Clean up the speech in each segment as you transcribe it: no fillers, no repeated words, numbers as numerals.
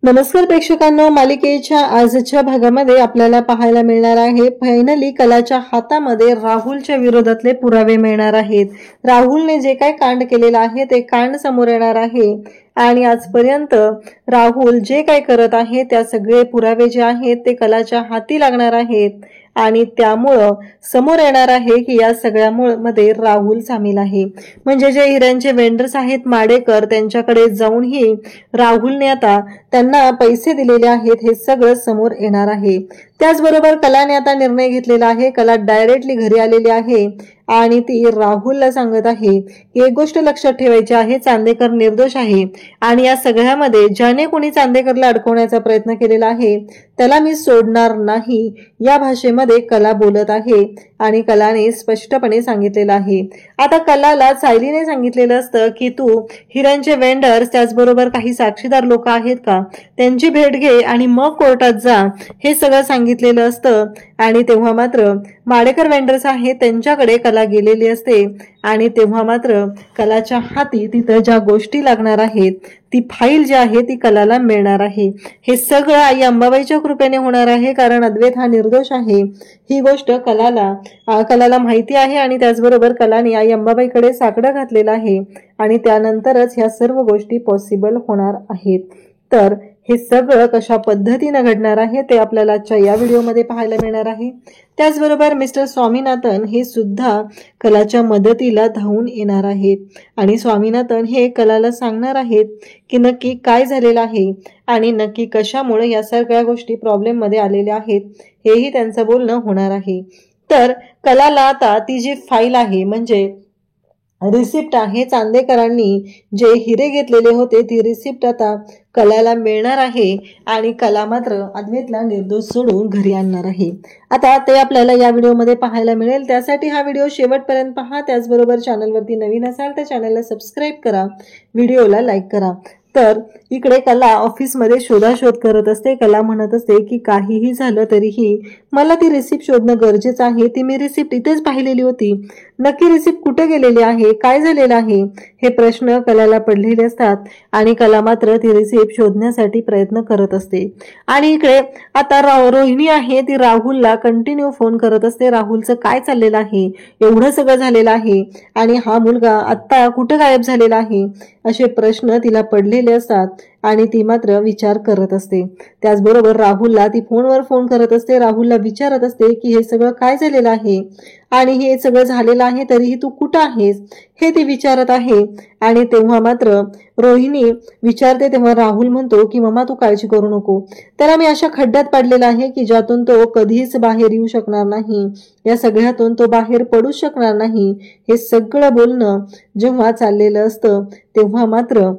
नमस्कार प्रेक्षकांनो, मालिकेच्या आजच्या भागामध्ये आपल्याला पाहायला मिळणार आहे फायनली कलाच्या हातामध्ये राहुलच्या विरोधातले पुरावे मिळणार आहेत। राहुलने जे काही कांड केलेला आहे ते कांड समोर येणार आहे आणि आजपर्यंत राहुल जे काही करत आहे त्या सगळे पुरावे जे आहेत ते कलाच्या हाती लागणार आहेत आणि त्यामुळे समोर येणार आहे की या सगळ्यामध्ये राहुल सामील आहे। म्हणजे जे हिऱ्यांचे वेंडर्स आहेत माडेकर त्यांच्याकडे जाऊनही राहुलने आता त्यांना पैसे दिलेले आहेत हे सगळं समोर येणार आहे। त्याचबरोबर कलाने आता निर्णय घेतलेला आहे। कला डायरेक्टली घरी आलेली आहे आणि ती राहुलला सांगत आहे की एक गोष्ट लक्षात ठेवायची आहे, चांदेकर निर्दोष आहे आणि या सगळ्यामध्ये ज्याने कोणी चांदेकरला अडकवण्याचा प्रयत्न केलेला आहे त्याला मी सोडणार नाही या भाषेमध्ये कला बोलत आहे आणि कलाने स्पष्टपणे सांगितलेलं आहे। आता कलाला सायलीने सांगितलेलं असतं की तू हिऱ्यांचे वेंडर्स त्याचबरोबर काही साक्षीदार लोक आहेत का त्यांची भेट घे आणि मग कोर्टात जा हे सगळं सांगितलेलं असतं आणि तेव्हा मात्र माडेकर वेंडर्स आहेत त्यांच्याकडे कला गेलेली असते आणि तेव्हा मात्र कलाच्या हाती तिथं ज्या गोष्टी लागणार आहेत ती फाईल जी आहे ती कलाला मिळणार आहे। हे सगळं आई अंबाबाईच्या कृपेने होणार आहे कारण अद्वैत हा निर्दोष आहे ही गोष्ट कलाला माहिती आहे आणि त्याचबरोबर कलाने आई अंबाबाईकडे साकडं घातलेलं आहे आणि त्यानंतरच ह्या सर्व गोष्टी पॉसिबल होणार आहेत। तर हे सगळं कशा पद्धतीने घडणार आहे ते आपल्याला आजच्या या व्हिडिओमध्ये पाहायला मिळणार आहे। त्याचबरोबर मिस्टर स्वामीनाथन हे सुद्धा कलाच्या मदतीला धावून येणार आहेत आणि स्वामीनाथन हे कलाला सांगणार आहेत की नक्की काय झालेलं आहे आणि नक्की कशामुळे या सगळ्या गोष्टी प्रॉब्लेम मध्ये आलेल्या आहेत हेही त्यांचं बोलणं होणार आहे। तर कलाला आता ती जी फाईल आहे म्हणजे रिसिप्ट आहे चांदेकरांनी जे हिरे घेतलेले होते ती रिसिप्ट आता कलाला मिळणार आहे आणि कला मात्र अद्वैतला निर्दोष सोडून घरी आणणार आहे। आता ते आपल्याला या व्हिडिओमध्ये पाहायला मिळेल, त्यासाठी हा व्हिडिओ शेवटपर्यंत पहा। त्याचबरोबर चॅनलवरती नवीन असाल तर चॅनलला सबस्क्राईब करा, व्हिडिओला लाईक करा। तर इकडे कला ऑफिसमध्ये शोधाशोध करत असते। कला म्हणत असते की काहीही झालं तरीही मला ती रिसिप्ट शोधणं गरजेचं आहे, ती मी रिसिप्ट इथेच पाहिलेली होती, नक्की रिसिप्ट कुठे गेलेली आहे, काय झालेलं आहे हे प्रश्न कलाला पडलेले असतात आणि कला मात्र ती रिसिप्ट शोधण्यासाठी प्रयत्न करत असते। आणि इकडे आता रोहिणी आहे ती राहुलला कंटिन्यू फोन करत असते, राहुलचं काय चाललेलं आहे, एवढं सगळं झालेलं आहे आणि हा मुलगा आत्ता कुठं गायब झालेला आहे असे प्रश्न तिला पडलेले असतात आणि ती मात्र विचार करत असते। त्याचबरोबर राहुलला ती फोनवर फोन करत असते, राहुलला विचारत असते की हे सगळं काय झालेलं आहे आणि हे सगळं झालेलं आहे तरीही तू कुठं आहेस हे ती विचारत आहे। आणि तेव्हा मात्र रोहिणी विचारते तेव्हा राहुल म्हणतो की मम्मा तू काळजी करू नको, त्याला मी अशा खड्ड्यात पाडलेला आहे की ज्यातून तो कधीच बाहेर येऊ शकणार नाही, या सगळ्यातून तो बाहेर पडू शकणार नाही। हे सगळं बोलणं जेव्हा चाललेलं असतं तेव्हा मात्र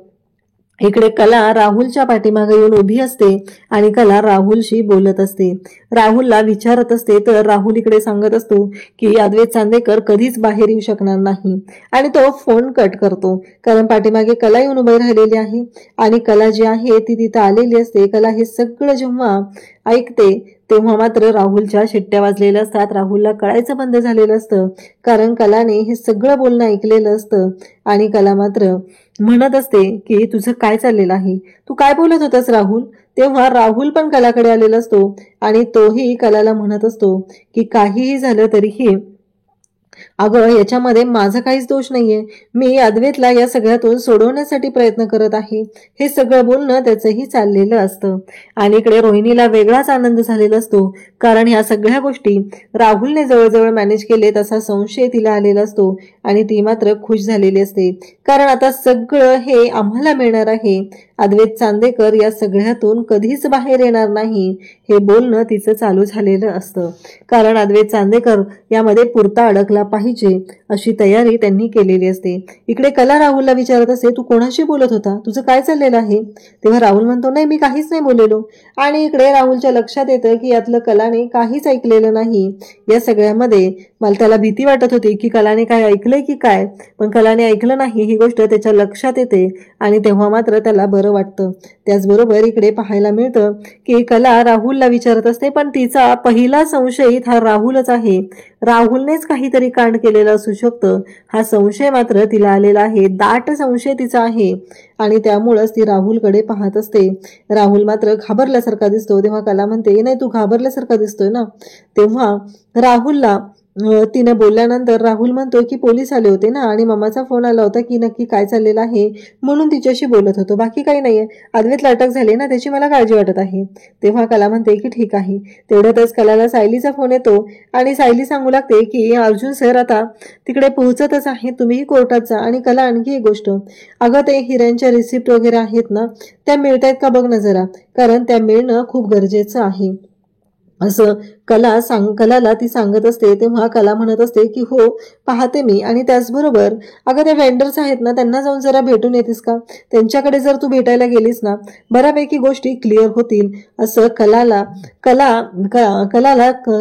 इकडे कला राहुलच्या पाठीमागे येऊन उभी असते आणि कला राहुलशी बोलत असते, राहुलला विचारत असते। तर राहुल इकडे सांगत असतो की अद्वैत चांदेकर कधीच बाहेर येऊ शकणार नाही आणि तो फोन कट करतो कारण पाठीमागे कला येऊन उभी राहिलेली आहे आणि कला जी आहे ती तिथं आलेली असते। कला हे सगळं जेव्हा ऐकते तेव्हा मात्र राहुलच्या शिट्ट्या वाजलेल्या असतात, राहुलला कळायचं बंद झालेलं असतं कारण कलाने हे सगळं बोलणं ऐकलेलं असतं आणि कला मात्र म्हणत असते की तुझं काय चाललेलं आहे, तू काय बोलत होतास राहुल। तेव्हा राहुल पण कलाकडे आलेला असतो आणि तोही कलाला म्हणत असतो की काहीही झालं तरीही अगं याच्यामध्ये माझा काहीच दोष नाहीये, मी अद्वैतला या सगळ्यातून सोडवण्यासाठी प्रयत्न करत आहे, हे सगळं बोलणं त्याचंही चाललेलं असतं। आणि इकडे रोहिणीला वेगळाच आनंद झालेला असतो कारण ह्या सगळ्या गोष्टी राहुलने जवळजवळ मॅनेज केले तसा संशय तिला आलेला असतो आणि ती मात्र खुश झालेली असते कारण आता सगळं हे आम्हाला मिळणार आहे, अद्वैत चांदेकर या सगळ्यातून कधीच बाहेर येणार नाही हे बोलणं तिचं चालू झालेलं असतं कारण अद्वैत चांदेकर यामध्ये पुरता अडकला पाहिजे अशी तयारी त्यांनी केलेली असते। इकडे कला राहुलला विचारत असते तू कोणाशी बोलत होता, तुझं काय चाललेलं आहे। तेव्हा राहुल म्हणतो नाही मी काहीच नाही बोललेलो आणि इकडे राहुलच्या लक्षात येतं की यातलं कलाने काहीच ऐकलेलं नाही। या सगळ्यामध्ये मला त्याला भीती वाटत होती की कलाने काय ऐकलंय की काय, पण कलाने ऐकलं नाही ही गोष्ट त्याच्या लक्षात येते आणि तेव्हा मात्र त्याला बरं वाटतं। त्याचबरोबर इकडे पाहायला मिळतं की कला राहुलला विचारत असते पण तिचा पहिला संशयित हा राहुलच आहे। राहुलनेच काहीतरी कांड केलेलं असू शकतं हा संशय मात्र तिला आलेला आहे. दाट संशय तिचा आहे आणि त्यामुळंच ती राहुलकडे पाहत असते. राहुल मात्र घाबरल्यासारखा दिसतो. तेव्हा कला म्हणते, नाही तू घाबरल्यासारखा दिसतोय ना. तेव्हा राहुलला तिने बोलल्यानंतर राहुल म्हणतो की पोलीस आले होते ना आणि मामाचा फोन आला होता की नक्की काय चाललेलं आहे म्हणून तिच्याशी बोलत होतो, बाकी काही नाहीये. अद्वैतला अटक झाली ना त्याची मला काळजी वाटत आहे. तेव्हा कला म्हणते की ठीक आहे. तेवढ्यातच कलाला सायलीचा फोन येतो आणि सायली सांगू लागते की अर्जुन सर आता तिकडे पोहोचतच आहे, तुम्हीही कोर्टात जा. आणि कला आणखी एक गोष्ट, अगं ते हिऱ्यांच्या रिसिप्ट वगैरे आहेत ना त्या मिळतायत का बघ ना जरा, कारण त्या मिळणं खूप गरजेचं आहे असं कलाला ती सांगत असते. तेव्हा कला म्हणत असते की हो पाहते मी. आणि त्याचबरोबर अगं त्या वेंडर्स आहेत ना त्यांना जाऊन जरा भेटून येतेस का, त्यांच्याकडे जर तू भेटायला गेलीस ना बऱ्यापैकी गोष्टी क्लिअर होतील असं कलाला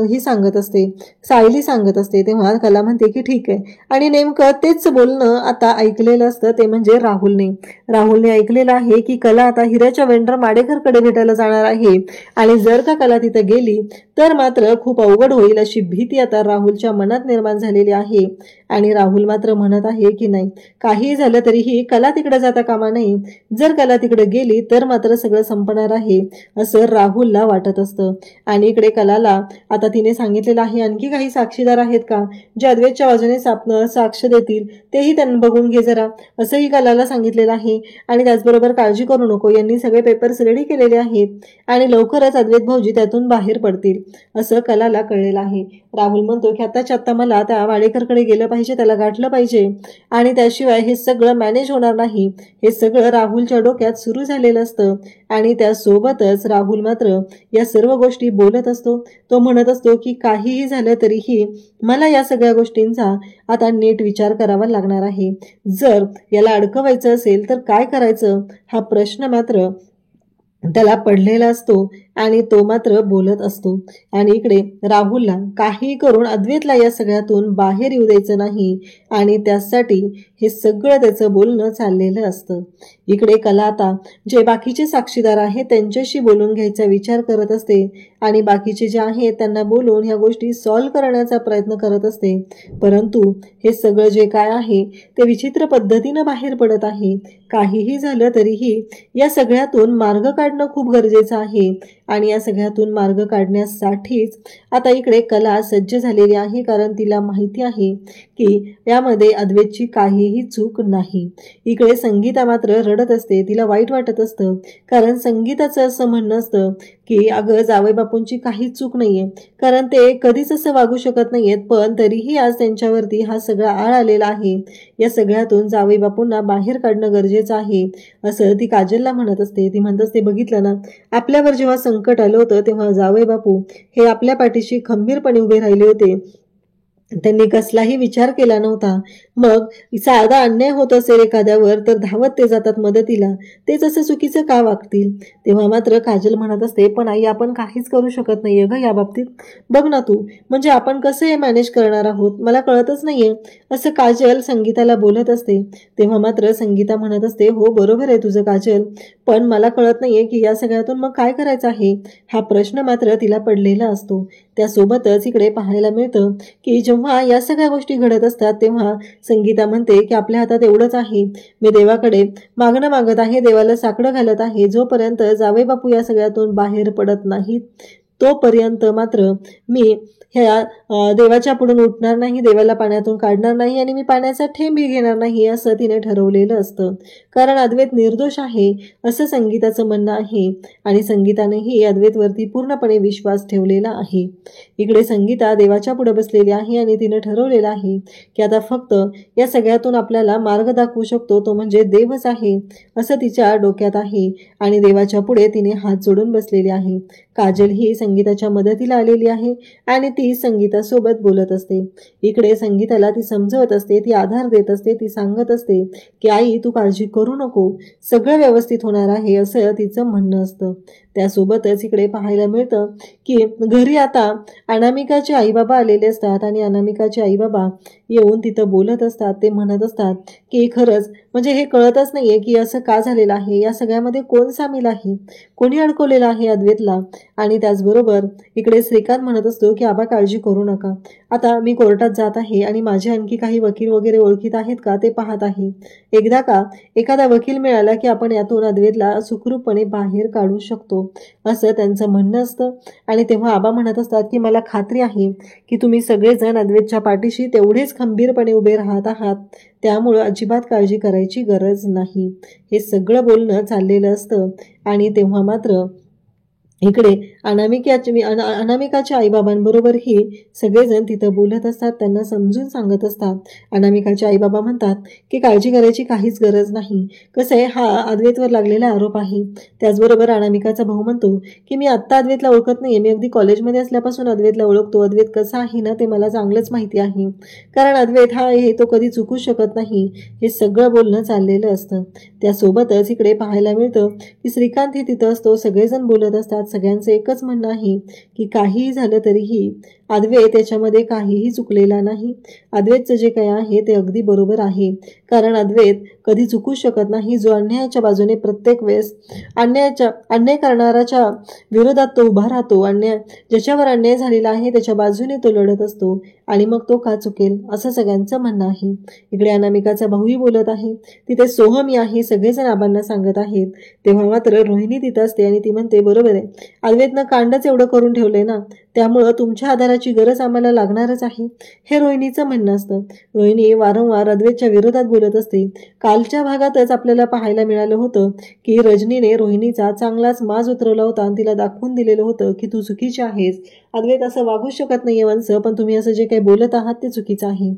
ही सांगत असते, सायली सांगत असते. तेव्हा कला म्हणते की ठीक आहे. आणि नेमकं तेच बोलणं आता ऐकलेलं असतं ते म्हणजे राहुलने ऐकलेलं आहे की कला आता हिऱ्याच्या वेंडर माडेकरकडे भेटायला जाणार आहे आणि जर का कला तिथे गेली तर मात्र खूप अवघड होईल अशी भीती आता राहुलच्या मनात निर्माण झालेली आहे. आणि राहुल मात्र म्हणत आहे की नाही काही झालं तरीही कला तिकडे जाता कामा नाही, जर कला तिकडे गेली तर मात्र सगळं संपणार आहे असं राहुलला वाटत असतं. आणि इकडे कलाला आता तिने सांगितलेलं आहे आणखी काही साक्षीदार आहेत का जे अद्वैतच्या बाजूने साक्ष देतील तेही त्यांना बघून घे जरा असंही कलाला सांगितलेलं आहे. आणि त्याचबरोबर काळजी करू नको, यांनी सगळे पेपर्स रेडी केलेले आहेत आणि लवकरच अद्वैत भाऊजी त्यातून बाहेर पडतील असं कलाला कळलेलं आहे. राहुल म्हणतो की आताच्या आता मला त्या वाडेकरकडे गेलं पाहिजे, त्याला गाठलं पाहिजे आणि त्याशिवाय हे सगळं मॅनेज होणार नाही. हे सगळं राहुलच्या डोक्यात सुरू झालेलं असतं आणि त्यासोबतच राहुल मात्र या सर्व गोष्टी बोलत असतो. तो म्हणत असतो की काहीही झालं तरीही मला या सगळ्या गोष्टींचा आता नीट विचार करावा लागणार आहे. जर याला अडकवायचं असेल तर काय करायचं हा प्रश्न मात्र त्याला पडलेला असतो आणि तो मात्र बोलत असतो. आणि इकडे राहुलला काही करून अद्वैतला या सगळ्यातून बाहेर येऊ द्यायचं नाही आणि त्यासाठी हे सगळं त्याचं बोलणं चाललेलं असतं. इकडे कला आता जे बाकीचे साक्षीदार आहेत त्यांच्याशी बोलून घ्यायचा विचार करत असते आणि बाकीचे जे आहेत त्यांना बोलून ह्या गोष्टी सॉल्व्ह करण्याचा प्रयत्न करत असते. परंतु हे सगळं जे काय आहे ते विचित्र पद्धतीनं बाहेर पडत आहे. काहीही झालं तरीही या सगळ्यातून मार्ग काढणं खूप गरजेचं आहे आणि या सगळ्यातून मार्ग काढण्यासाठीच आता इकडे कला सज्ज झालेली आहे, कारण तिला माहिती आहे की यामध्ये अद्वैतची काहीही चूक नाही. इकडे संगीता मात्र रडत असते, तिला वाईट वाटत असतं, कारण संगीताचं असं म्हणणं असतं की अगं जावई बापूंची काहीच चूक नाहीये, कारण ते कधीच असं वागू शकत नाहीयेत, पण तरीही आज त्यांच्यावरती हा सगळा आळ आलेला आहे. या सगळ्यातून जावई बापूंना बाहेर काढणं गरजेचं आहे असं ती काजलला म्हणत असते. ती म्हणत असते बघितलं ना आपल्यावर जेव्हा संकट आलं होतं तेव्हा जावई बापू हे आपल्या पाठीशी खंबीरपणे उभे राहिले होते, त्यांनी कसलाही विचार केला नव्हता. मग साधा अन्याय होत असेल एखाद्यावर तर धावत ते जातात मदतीला, तेच असं चुकीचं का वागतील. तेव्हा मात्र काजल म्हणत असते पण आई आपण काहीच करू शकत नाहीये ग या बाबतीत, बघ ना तू, म्हणजे आपण कसं हे मॅनेज करणार आहोत मला कळतच नाहीये असं काजल संगीताला बोलत असते. तेव्हा मात्र संगीता म्हणत असते हो बरोबर आहे तुझं काजल, पण मला कळत नाहीये की या सगळ्यातून मग काय करायचं आहे हा प्रश्न मात्र तिला पडलेला असतो. त्यासोबतच इकडे पाहायला मिळतं की जेव्हा या सगळ्या गोष्टी घडत असतात तेव्हा संगीता म्हणते की आपल्या हातात एवढंच आहे, मी देवाकडे मागणं मागत आहे, देवाला साकडं घालत आहे, जोपर्यंत जावई बापू या सगळ्यातून बाहेर पडत नाहीत तोपर्यंत मात्र मी ह्या देवाच्या पुढून उठणार नाही, देवाला पाण्यातून काढणार नाही आणि मी पाण्याचा थेंबही घेणार नाही असं तिने ठरवलेलं असतं, कारण अद्वैत निर्दोष आहे असं संगीताचं म्हणणं आहे आणि संगीतानेही अद्वैतवरती पूर्णपणे विश्वास ठेवलेला आहे. इकडे संगीता देवाच्या पुढे बसलेली आहे आणि तिने ठरवलेलं आहे की आता फक्त या सगळ्यातून आपल्याला मार्ग दाखवू शकतो तो म्हणजे देवच आहे असं तिच्या डोक्यात आहे आणि देवाच्या पुढे तिने हात जोडून बसलेली आहे. काजल ही संगीताच्या मदतीला आलेली आहे आणि ती संगीतासोबत बोलत असते. इकडे संगीताला ती समजवत असते, ती आधार देत असते, ती सांगत असते की आई तू काळजी करू नको, सगळं व्यवस्थित होणार आहे असं तिचं म्हणणं असतं. त्यासोबतच इकडे पाहायला मिळतं की घरी आता अनामिकाचे आईबाबा आलेले असतात आणि अनामिकाचे आईबाबा येऊन तिथं बोलत असतात. ते म्हणत असतात की खरंच म्हणजे हे कळतच नाहीये की असं का झालेलं आहे, या सगळ्यामध्ये कोण सामील आहे, कोणी अडकवलेलं आहे अद्वैतला. आणि त्याचबरोबर इकडे श्रीकांत म्हणत असतो की आबा काळजी करू नका, आता मी कोर्टात जात आहे आणि माझे आणखी काही वकील वगैरे ओळखीत आहेत का ते पाहत आहे. एकदा का एखादा वकील मिळाला की आपण यातून अद्वैतला सुखरूपपणे बाहेर काढू शकतो, असं त्यांचं म्हणणं असतं. आणि तेव्हा आबा म्हणत असतात की मला खात्री आहे की तुम्ही सगळेजण अद्वैतच्या पाठीशी तेवढेच खंबीरपणे उभे राहत आहात, त्यामुळं अजिबात काळजी करायची गरज नाही. हे सगळं बोलणं चाललेलं असतं. आणि तेव्हा मात्र इकडे अनामिकाच्या आईबाबांबरोबरही सगळेजण तिथं बोलत असतात, त्यांना समजून सांगत असतात. अनामिकाचे आईबाबा म्हणतात की काळजी करायची काहीच गरज नाही, कसं आहे हा अद्वैतवर लागलेला आरोप आहे. त्याचबरोबर अनामिकाचा भाऊ म्हणतो की मी आत्ता अद्वैतला ओळखत नाहीये, मी अगदी कॉलेजमध्ये असल्यापासून अद्वैतला ओळखतो. अद्वैत कसा आहे ना ते मला चांगलंच माहिती आहे, कारण अद्वैत हा आहे तो कधी चुकू शकत नाही. हे सगळं बोलणं चाललेलं असतं. त्यासोबतच इकडे पाहायला मिळतं की श्रीकांतही तिथं असतो, सगळेजण बोलत असतात. सगळ्यांचं एकच म्हणणं आहे की काहीही झालं तरीही अद्वैत याच्यामध्ये काहीही चुकलेला नाही. अद्वैतचं जे काही आहे ते अगदी बरोबर आहे, कारण अद्वैत कधी चुकू शकत नाही. जो अन्यायाच्या बाजूने प्रत्येक वेळेस अन्याय करणाऱ्याच्या विरोधात तो उभा राहतो, ज्याच्यावर अन्याय झालेला आहे त्याच्या बाजूने तो लढत असतो, आणि मग तो का चुकेल असं सगळ्यांचं म्हणणं आहे. इकडे अनामिकाचा भाऊही बोलत आहे, तिथे सोहमी आहे, सगळेजण आबांना सांगत आहेत. तेव्हा मात्र रोहिणी तिथं असते आणि ती म्हणते बरोबर आहे, अद्वैतनं कांडच एवढं करून ठेवलंय ना, त्यामुळं तुमच्या आधाराची गरज आम्हाला लागणारच आहे, हे रोहिणीचं म्हणणं असतं. रोहिणी वारंवार अद्वैतच्या विरोधात बोलत असते. कालच्या भागातच आपल्याला पाहायला मिळालं होतं की रजनीने रोहिणीचा चांगलाच माज उतरवला होता आणि तिला दाखवून दिलेलं होतं की तू चुकीची आहेस, अद्वैत असं वागू शकत नाहीये वंश, पण तुम्ही असं जे काही बोलत आहात ते चुकीचं आहे.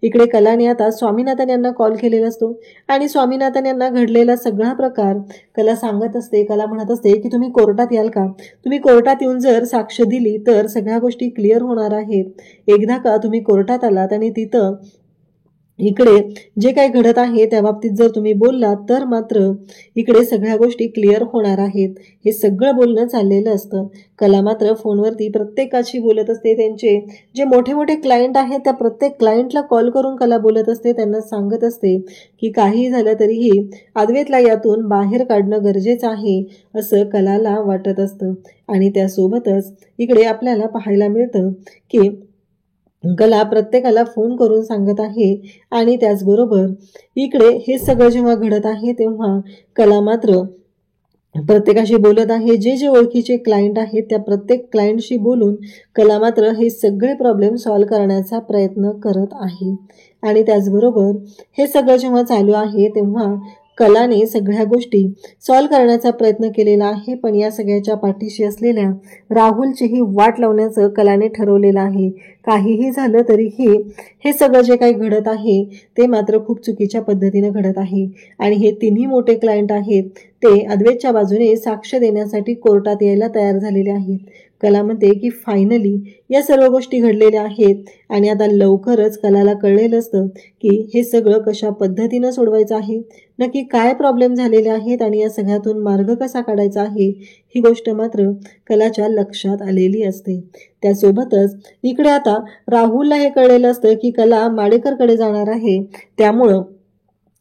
इकडे कलाने आता स्वामीनाथन यांना कॉल केलेला असतो आणि स्वामीनाथन यांना घडलेला सगळा प्रकार कला सांगत असते. कला म्हणत असते की तुम्ही कोर्टात याल का, तुम्ही कोर्टात येऊन जर साक्ष दिली तर सगळ्या गोष्टी क्लिअर होणार आहेत. एकदा का तुम्ही कोर्टात आलात आणि तिथं इकडे जे काही घडत आहे त्या बाबतीत जर तुम्ही बोललात तर मात्र इकडे सगळ्या गोष्टी क्लिअर होणार आहेत. हे सगळं बोलणं चाललेलं असतं. कला मात्र फोनवरती प्रत्येकाशी बोलत असते. त्यांचे जे मोठे मोठे क्लायंट आहेत त्या प्रत्येक क्लायंटला कॉल करून कला बोलत असते, त्यांना सांगत असते की काहीही झालं तरीही अद्वैतला यातून बाहेर काढणं गरजेचं आहे असं कलाला वाटत असतं. आणि त्यासोबतच इकडे आपल्याला पाहायला मिळतं की कला प्रत्येकाला फोन करून सांगत आहे. आणि त्याचबरोबर इकडे हे सगळं जेव्हा घडत आहे तेव्हा कला मात्र प्रत्येकाशी बोलत आहे. जे जे ओळखीचे क्लायंट आहेत त्या प्रत्येक क्लायंटशी बोलून कला मात्र हे सगळे प्रॉब्लेम सॉल्व्ह करण्याचा प्रयत्न करत आहे. आणि त्याचबरोबर हे सगळं जेव्हा चालू आहे तेव्हा कलाने सगळ्या गोष्टी सॉल्व्ह करण्याचा प्रयत्न केलेला आहे, पण या सगळ्याच्या पाठीशी असलेल्या राहुलचीही वाट लावण्याचं कलाने ठरवलेलं आहे. काहीही झालं तरीही हे सगळं जे काही घडत आहे ते मात्र खूप चुकीच्या पद्धतीनं घडत आहे. आणि हे तिन्ही मोठे क्लायंट आहेत ते अद्वैतच्या बाजूने साक्ष देण्यासाठी कोर्टात यायला तयार झालेले आहेत. कला म्हणते की फायनली या सर्व गोष्टी घडलेल्या आहेत आणि आता लवकरच कलाला कळलेलं असतं की हे सगळं कशा पद्धतीनं सोडवायचं आहे, नक्की काय प्रॉब्लेम झालेले आहेत आणि या सगळ्यातून मार्ग कसा काढायचा आहे, ही गोष्ट मात्र कलाच्या लक्षात आलेली असते. त्यासोबतच इकडे आता राहुलला हे कळलेलं असतं की कला माडेकरकडे जाणार आहे, त्यामुळं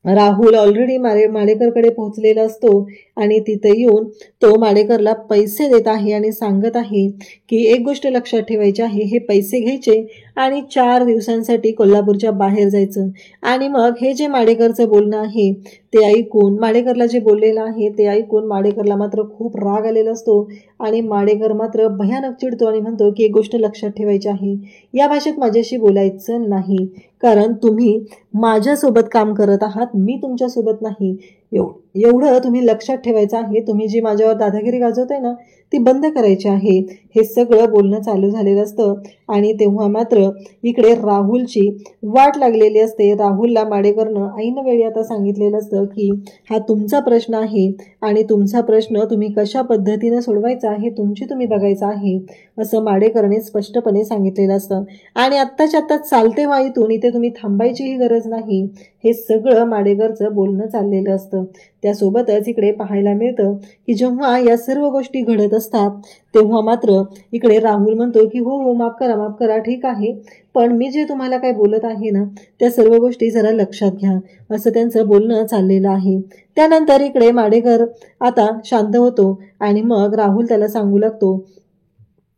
राहुल ऑलरेडी माडेकरकडे पोहोचलेला असतो आणि तिथे येऊन तो माडेकरला पैसे देत आहे आणि सांगत आहे की एक गोष्ट लक्षात ठेवायची आहे, हे पैसे घ्यायचे आणि 4 दिवसांसाठी कोल्हापूरच्या बाहेर जायचं. आणि मग हे जे माडेकरचं बोलणं आहे ते ऐकून, माडेकरला जे बोललेलं आहे ते ऐकून माडेकरला मात्र खूप राग आलेला असतो आणि माडेकर मात्र भयानक चिडतो आणि म्हणतो की एक गोष्ट लक्षात ठेवायची आहे, या भाषेत माझ्याशी बोलायचं नाही, कारण तुम्ही माझ्यासोबत काम करत आहात, मी तुमच्यासोबत नाही. एवढं तुम्ही लक्षात ठेवायचं आहे. तुम्ही जी माझ्यावर दादागिरी गाजवताय ना ती बंद करायची आहे. हे सगळं बोलणं चालू झालेलं असतं. आणि तेव्हा मात्र इकडे राहुलची वाट लागलेली असते. राहुलला माडेकरनं ऐनवेळी आता सांगितलेलं असतं की हा तुमचा प्रश्न आहे आणि तुमचा प्रश्न तुम्ही कशा पद्धतीनं सोडवायचा आहे तुमची तुम्ही बघायचं आहे, असं माडेकरने स्पष्टपणे सांगितलेलं असतं. आणि आत्ताच्या आत्ताच चालते वाईतून इथे तुम्ही थांबायचीही गरज नाही, हे सगळं माडेकरचं बोलणं चाललेलं असतं. त्यासोबतच इकडे पाहायला मिळतं की जेव्हा या सर्व गोष्टी घडत असतात तेव्हा मात्र इकडे राहुल म्हणतो की हो हो माफ करा ठीक आहे, पण मी जे तुम्हाला काय बोलत आहे ना त्या सर्व गोष्टी जरा लक्षात घ्या, असं त्यांचं बोलणं चाललेलं आहे. त्यानंतर इकडे माडेकर आता शांत होतो आणि मग राहुल त्याला सांगू लागतो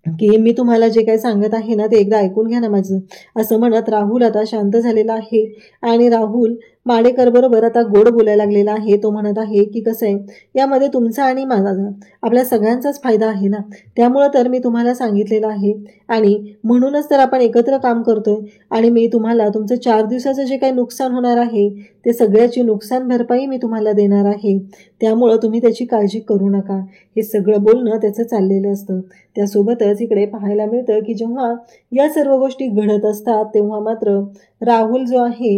की मी तुम्हाला जे काही सांगत आहे ना ते एकदा ऐकून घ्या ना माझं, असं म्हणत राहुल आता शांत झालेला आहे. आणि राहुल माडेकर बरोबर आता गोड बोलायला लागलेला आहे. तो म्हणत आहे की कसं आहे, यामध्ये तुमचा आणि माझा आपल्या सगळ्यांचाच फायदा आहे ना, त्यामुळं तर मी तुम्हाला सांगितलेलं आहे आणि म्हणूनच तर आपण एकत्र काम करतोय. आणि मी तुम्हाला तुमचं 4 दिवसाचं जे काही नुकसान होणार आहे ते सगळ्याची नुकसान भरपाई मी तुम्हाला देणार आहे, त्यामुळं तुम्ही त्याची काळजी करू नका. हे सगळं बोलणं त्याचं चाललेलं असतं. त्यासोबतच इकडे पाहायला मिळतं की जेव्हा या सर्व गोष्टी घडत असतात तेव्हा मात्र राहुल जो आहे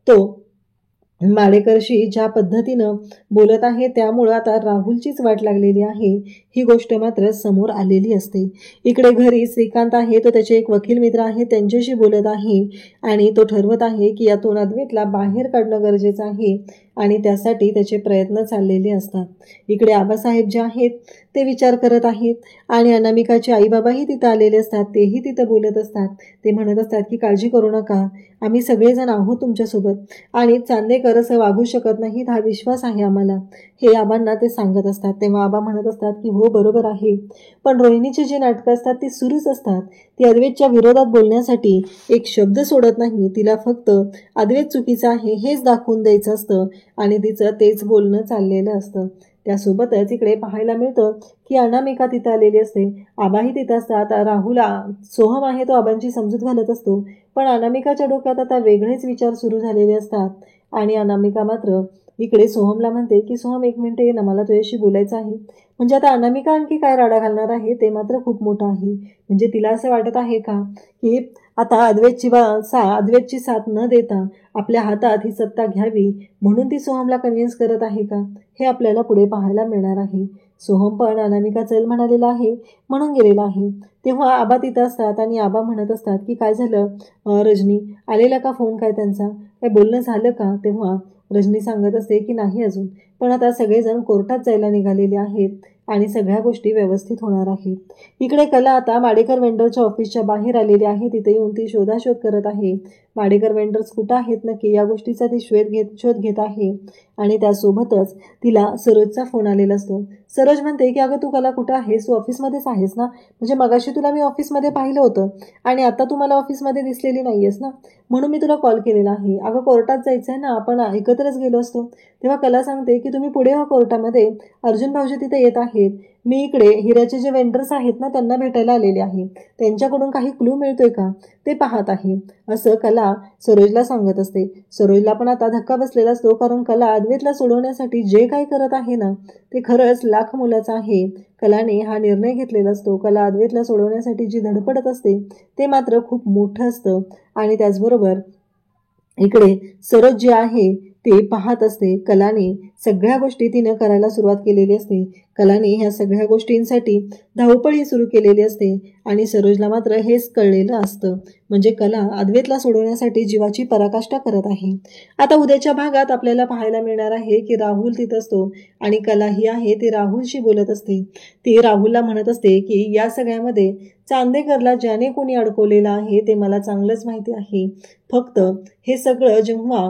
तो माडेकरशी ज्या पद्धतीनं बोलत आहे त्यामुळं आता राहुलचीच वाट लागलेली आहे ही गोष्ट मात्र समोर आलेली असते. इकडे घरी श्रीकांत आहे, तो त्याचे एक वकील मित्र आहे त्यांच्याशी बोलत आहे आणि तो ठरवत आहे की यातून अद्वैतला बाहेर काढणं गरजेचं आहे आणि त्यासाठी त्याचे प्रयत्न चाललेले असतात. इकडे आबासाहेब जे आहेत ते विचार करत आहेत आणि अनामिकाचे आईबाबाही तिथं आलेले असतात, तेही तिथं बोलत असतात. ते म्हणत असतात की काळजी करू नका, आम्ही सगळेजण आहोत तुमच्यासोबत आणि चांदेकर असं वागू शकत नाहीत हा विश्वास आहे आम्हाला, हे आबांना ते सांगत असतात. तेव्हा आबा म्हणत असतात की हो बरोबर आहे, पण रोहिणीची जी नाटकं असतात ती सुरूच असतात. ती अद्वैतच्या विरोधात बोलण्यासाठी एक शब्द सोडत नाही, तिला फक्त अद्वैत चुकीचं आहे हेच दाखवून द्यायचं असतं आणि तिचं तेच बोलणं चाललेलं असतं. त्यासोबतच इकडे पाहायला मिळतं की अनामिका तिथं आलेली असते, आबाही तिथं असतात. राहुल सोहम आहे तो आबांची समजूत घालत असतो, पण अनामिकाच्या डोक्यात आता वेगळेच विचार सुरू झालेले असतात. आणि अनामिका मात्र इकडे सोहमला म्हणते की सोहम 1 मिनिट ये ना, मला तुझ्याशी बोलायचं आहे. म्हणजे आता अनामिका आणखी काय राडा घालणार आहे ते मात्र खूप मोठं आहे. म्हणजे तिला असं वाटत आहे का की आता अद्वैतची साथ न देता आपल्या हातात ही सत्ता घ्यावी म्हणून ती सोहमला कन्व्हिन्स करत आहे का, हे आपल्याला पुढे पाहायला मिळणार आहे. सोहम पण अनामिका चल म्हणालेला आहे म्हणून गेलेला आहे. तेव्हा आबा तिथं असतात आणि आबा म्हणत असतात की काय झालं रजनी, आलेला का फोन काय त्यांचा, काय बोलणं झालं का. तेव्हा रजनी सांगत असते की नाही अजून, पण आता सगळेजण कोर्टात जायला निघालेले आहेत आणि सगळ्या गोष्टी व्यवस्थित होणार आहेत. इकडे कला आता माडेकर वेंडरच्या ऑफिसच्या बाहेर आलेली आहे. तिथे येऊन ती शोधाशोध करत आहे. माडेकर वेंडर्स कुठं आहेत नक्की या गोष्टीचा ती शोध घेत आहे. आणि त्यासोबतच तिला सरोजचा फोन आलेला असतो. सरोज म्हणते की अगं तू कला कुठं आहेस, तू ऑफिसमध्येच आहेस ना, म्हणजे मगाशी तुला मी ऑफिसमध्ये पाहिलं होतं आणि आता तू मला ऑफिसमध्ये दिसलेली नाही आहेस ना, म्हणून मी तुला कॉल केलेला आहे. अगं कोर्टात जायचं आहे ना, आपण एकत्रच गेलो असतो. तेव्हा कला सांगते की तुम्ही पुढे हो कोर्टामध्ये, अर्जुन भाऊजी तिथे येत आहेत, मी इकडे हिऱ्याचे जे वेंडर्स आहेत ना त्यांना भेटायला आलेले आहे, त्यांच्याकडून काही क्लू मिळतोय का ते पाहत आहे, असं कला सरोजला सांगत असते. सरोजला पण आता धक्का बसलेला असतो, कारण कला अद्वैतला सोडवण्यासाठी जे काही करत आहे ना ते खरंच लाख मोलाचं आहे. कलाने हा निर्णय घेतलेला असतो. कला अद्वैतला सोडवण्यासाठी जी धडपडत असते ते मात्र खूप मोठं असतं. आणि त्याचबरोबर इकडे सरोज जे आहे ते पाहत असते. कलाने सगळ्या गोष्टी तिनं करायला सुरुवात केलेली असते. कलाने ह्या सगळ्या गोष्टींसाठी धावपळी सुरू केलेली असते आणि सरोजला मात्र हेच कळलेलं असतं, म्हणजे कला अद्वैतला सोडवण्यासाठी जीवाची पराकाष्ठा करत आहे. आता उद्याच्या भागात आपल्याला पाहायला मिळणार आहे की राहुल तिथं असतो आणि कला ही आहे ती राहुलशी बोलत असते. ती राहुलला म्हणत असते की या सगळ्यामध्ये चांदेकरला ज्याने कोणी अडकवलेलं आहे ते मला चांगलंच माहिती आहे, फक्त हे सगळं जेव्हा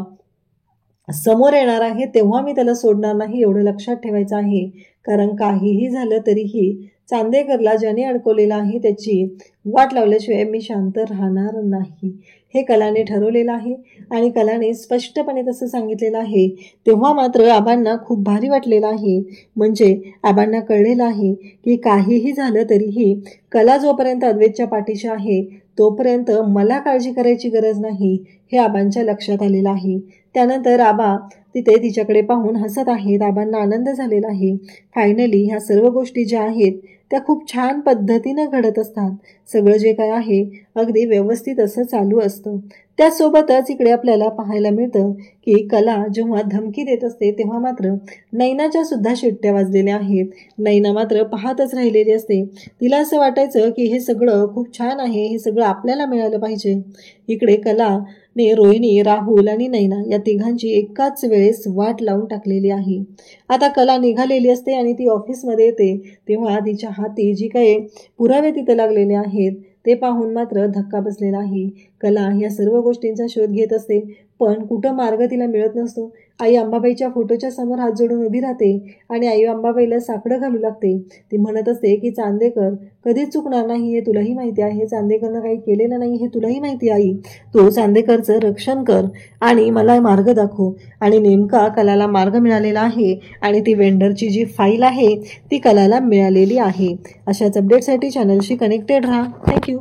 समोर येणार आहे तेव्हा मी त्याला सोडणार नाही, एवढं लक्षात ठेवायचं आहे. कारण काहीही झालं तरीही चांदेकरला ज्याने अडकवलेलं आहे त्याची वाट लावल्याशिवाय मी शांत राहणार नाही, हे कलाने ठरवलेलं आहे आणि कलाने स्पष्टपणे तसं सांगितलेलं आहे. तेव्हा मात्र आबांना खूप भारी वाटलेलं आहे. म्हणजे आबांना कळलेलं आहे की काहीही झालं तरीही कला जोपर्यंत अद्वैतच्या पाठीशी आहे तोपर्यंत मला काळजी करायची गरज नाही, हे आबांच्या लक्षात आलेलं आहे. त्यानंतर आबा तिथे तिच्याकडे पाहून हसत आहेत. आबांना आनंद झालेला आहे. फायनली ह्या सर्व गोष्टी ज्या आहेत त्या खूप छान पद्धतीनं घडत असतात. सगळं जे काय आहे अगदी व्यवस्थित असं चालू असतं. त्यासोबतच इकडे आपल्याला पाहायला मिळतं की कला जेव्हा धमकी देत असते तेव्हा मात्र नैनाच्या सुद्धा शिट्ट्या वाजलेल्या आहेत. नैना मात्र पाहतच राहिलेली असते. तिला असं वाटायचं की हे सगळं खूप छान आहे, हे सगळं आपल्याला मिळालं पाहिजे. इकडे कलाने रोहिणी, राहुल आणि नैना या तिघांची एकाच वेळेस वाट लावून टाकलेली आहे. आता कला निघालेली असते आणि ती ऑफिसमध्ये येते तेव्हा तिच्या हाती जी काही पुरावे तिथं लागलेले आहेत ते पाहून मात्र धक्का बसलेला आहे. कला या सर्व गोष्टींचा शोध घेत असते पण कुठं मार्ग तिला मिळत नसतो. आई अंबाबाईच्या फोटोच्या समोर हात जोडून उभी राहते आणि आई अंबाबाईला साकडं घालू लागते. ती म्हणत असते की चांदेकर कधीच चुकणार नाही हे तुलाही माहिती आहे, चांदेकरनं काही केलेलं नाही हे तुलाही माहिती आई. तो चांदेकरचं रक्षण कर आणि मला मार्ग दाखव. आणि नेमका कलाला मार्ग मिळालेला आहे आणि ती वेंडरची जी फाईल आहे ती कलाला मिळालेली आहे. अशाच अपडेटसाठी चॅनलशी कनेक्टेड राहा. थँक्यू.